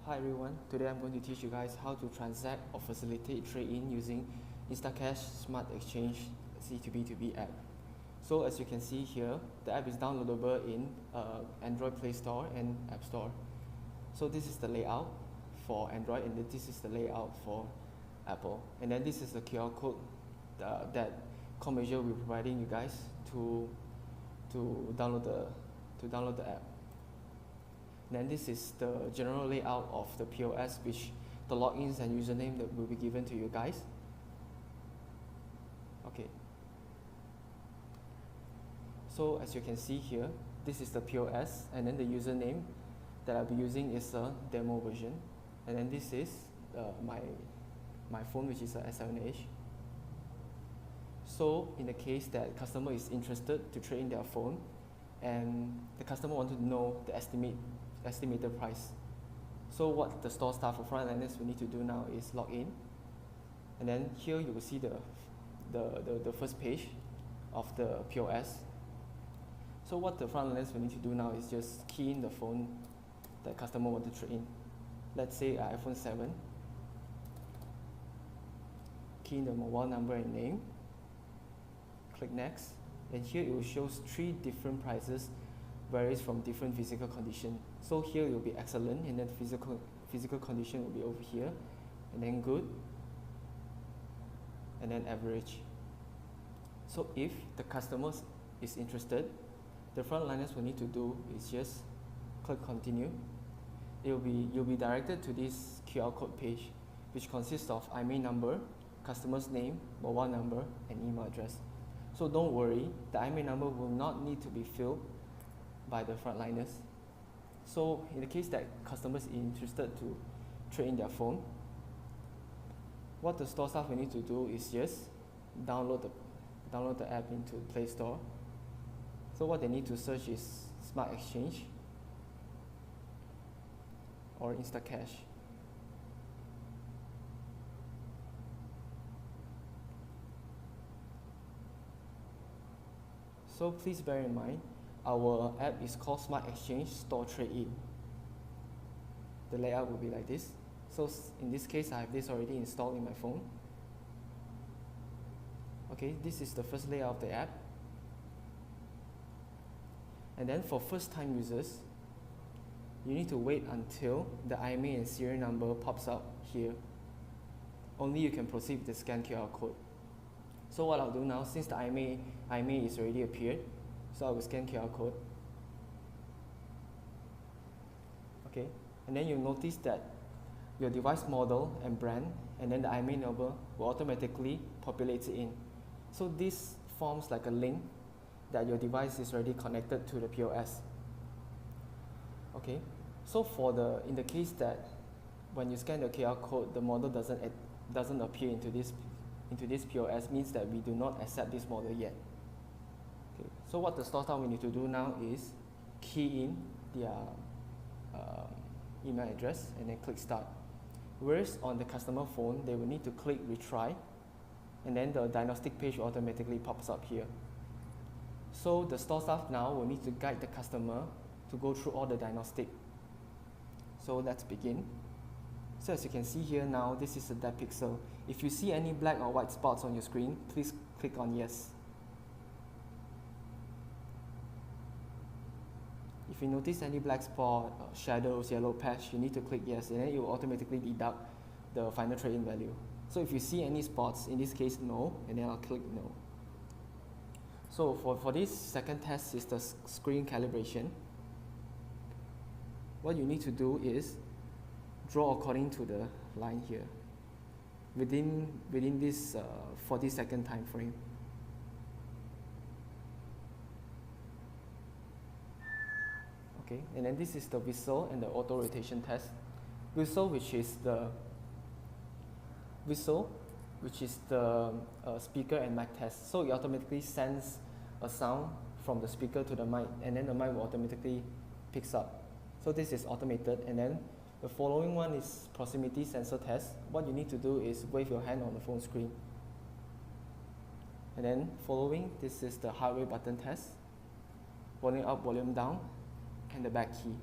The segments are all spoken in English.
Hi everyone, today I'm going to teach you guys how to transact or facilitate trade-in using Instacash Smart Exchange C2B2B app. So as you can see here, the app is downloadable in Android Play Store and App Store. So this is the layout for Android and this is the layout for Apple. And then this is the QR code that CommAsia will be providing you guys to download the app. Then this is the general layout of the POS, which the logins and username that will be given to you guys. Okay. So as you can see here, this is the POS, and then the username that I'll be using is a demo version, and then this is my phone, which is a S7H. So in the case that customer is interested to trade in their phone, and the customer wanted to know the estimated price. So what the store staff or frontliners will need to do now is log in, and then here you will see the first page of the POS. So what the frontliners will need to do now is just key in the phone that customer want to trade in. Let's say iPhone 7. Key in the mobile number and name. Click next, and here it will show 3 different prices, varies from different physical condition. So here it will be excellent, and then physical condition will be over here, and then good, and then average. So if the customer is interested, the frontliners will need to do is just click continue. You'll be directed to this QR code page, which consists of IMEI number, customer's name, mobile number, and email address. So don't worry, the IMEI number will not need to be filled by the frontliners. So in the case that customers are interested to trade in their phone, what the store staff will need to do is just download the app into Play Store. So what they need to search is Smart Exchange or Instacash. So please bear in mind, our app is called Smart Exchange Store Trade-in. The layout will be like this. So in this case, I have this already installed in my phone. Okay, this is the first layout of the app. And then for first-time users, you need to wait until the IMEI and serial number pops up here. Only you can proceed with the scan QR code. So what I'll do now, since the IMEI is already appeared, so I will scan QR code. Okay, and then you'll notice that your device model and brand, and then the IMEI number will automatically populate it in. So this forms like a link that your device is already connected to the POS. Okay, so in the case that when you scan the QR code, the model doesn't appear into this POS, means that we do not accept this model yet. Okay, so what the store staff will need to do now is key in their email address and then click start. Whereas on the customer phone, they will need to click retry, and then the diagnostic page automatically pops up here. So the store staff now will need to guide the customer to go through all the diagnostic. So let's begin. So as you can see here now, this is a dead pixel. If you see any black or white spots on your screen, please click on yes. If you notice any black spot, shadows, yellow patch, you need to click yes, and then it will automatically deduct the final trade-in value. So if you see any spots, in this case no, and then I'll click no. So for this second test is the screen calibration. What you need to do is draw according to the line here within this 40-second time frame. Okay, and then this is the whistle and the auto rotation test. Whistle, which is the speaker and mic test. So it automatically sends a sound from the speaker to the mic, and then the mic will automatically picks up. So this is automated, and then the following one is proximity sensor test. What you need to do is wave your hand on the phone screen. And then following, this is the heart rate button test. Volume up, volume down, and the back key.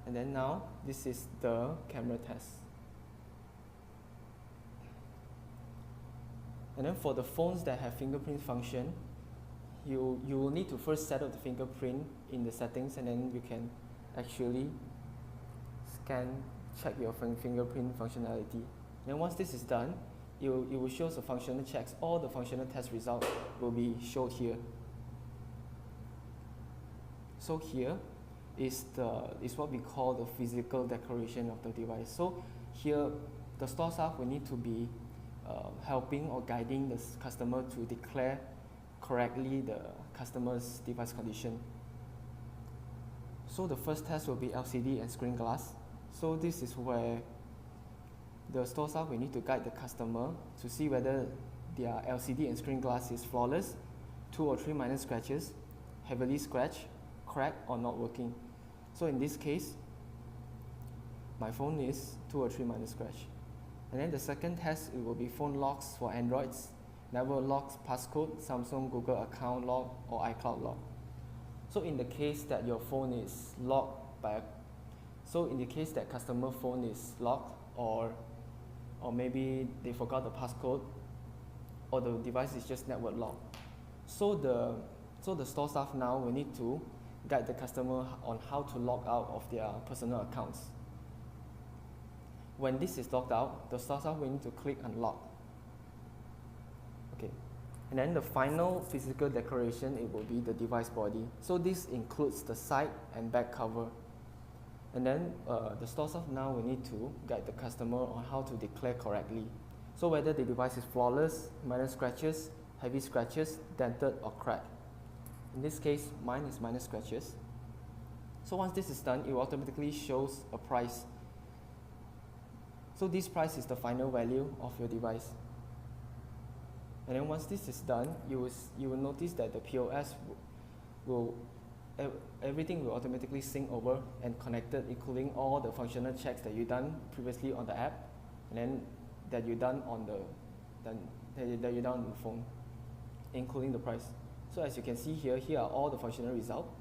And then now, this is the camera test. And then for the phones that have fingerprint function, you will need to first set up the fingerprint in the settings, and then you can actually check your fingerprint functionality. Then once this is done, it will show the functional checks. All the functional test results will be shown here. So here is what we call the physical declaration of the device. So here, the store staff will need to be helping or guiding the customer to declare correctly the customer's device condition. So the first test will be LCD and screen glass. So this is where the store staff will need to guide the customer to see whether their LCD and screen glass is flawless, 2 or 3 minor scratches, heavily scratched, cracked, or not working. So in this case, my phone is 2 or 3 minor scratch. And then the second test, it will be phone locks for Androids, network locks, passcode, Samsung, Google account lock, or iCloud lock. So in the case that your phone is locked so in the case that customer phone is locked, or maybe they forgot the passcode, or the device is just network locked. So the store staff now will need to guide the customer on how to log out of their personal accounts. When this is logged out, the store staff will need to click unlock. Okay. And then the final physical declaration, it will be the device body. So this includes the side and back cover. And then the store staff now will need to guide the customer on how to declare correctly. So whether the device is flawless, minor scratches, heavy scratches, dented, or cracked. In this case, mine is minor scratches. So once this is done, it will automatically shows a price. So this price is the final value of your device. And then once this is done, you will notice that the POS everything will automatically sync over and connected, including all the functional checks that you've done previously on the app, and then that you've done on the phone, including the price. So as you can see here are all the functional results,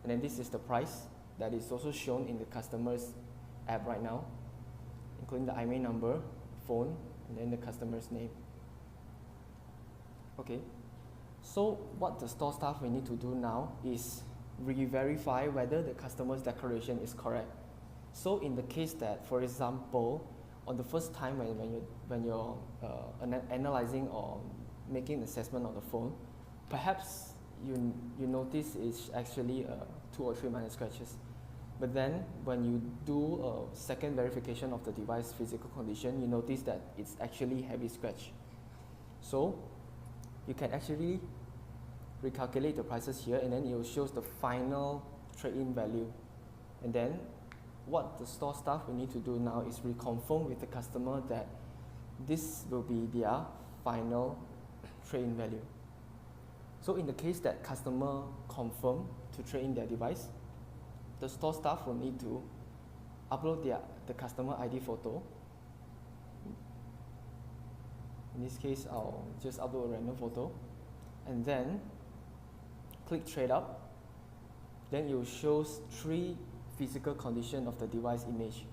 and then this is the price that is also shown in the customer's app right now, including the IMEI number, phone, and then the customer's name. Okay, so what the store staff will need to do now is re-verify whether the customer's declaration is correct. So in the case that, for example, on the first time when you're analyzing or making an assessment of the phone, perhaps you notice it's actually 2 or 3 minor scratches. But then when you do a second verification of the device physical condition, you notice that it's actually heavy scratch. So you can actually recalculate the prices here, and then it will show the final trade-in value. And then what the store staff will need to do now is reconfirm with the customer that this will be their final trade-in value. So in the case that customer confirm to trade in their device, the store staff will need to upload the customer ID photo. In this case, I'll just upload a random photo, and then click trade up. Then it will show 3 physical condition of the device image.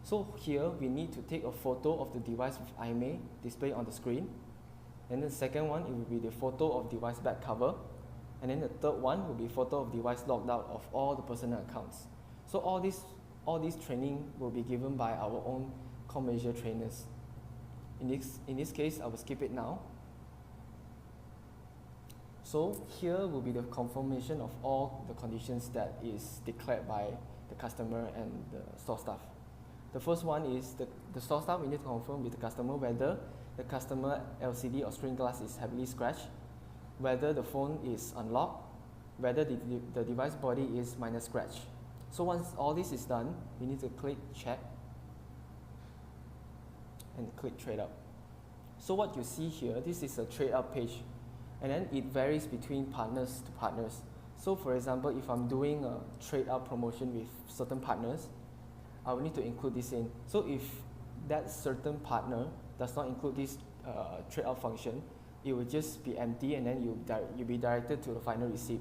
So here we need to take a photo of the device with IMEI displayed on the screen. And the second one, it will be the photo of device back cover. And then the third one will be photo of device logged out of all the personal accounts. So all this training will be given by our own commercial trainers. In this case, I will skip it now. So here will be the confirmation of all the conditions that is declared by the customer and the store staff. The first one is the store staff will need to confirm with the customer whether the customer LCD or screen glass is heavily scratched, whether the phone is unlocked, whether the device body is minor scratch. So once all this is done, we need to click check and click trade up. So what you see here, this is a trade up page, and then it varies between partners to partners. So for example, if I'm doing a trade up promotion with certain partners, I will need to include this in. So if that certain partner does not include this trade up function, it will just be empty, and then you'll be directed to the final receipt.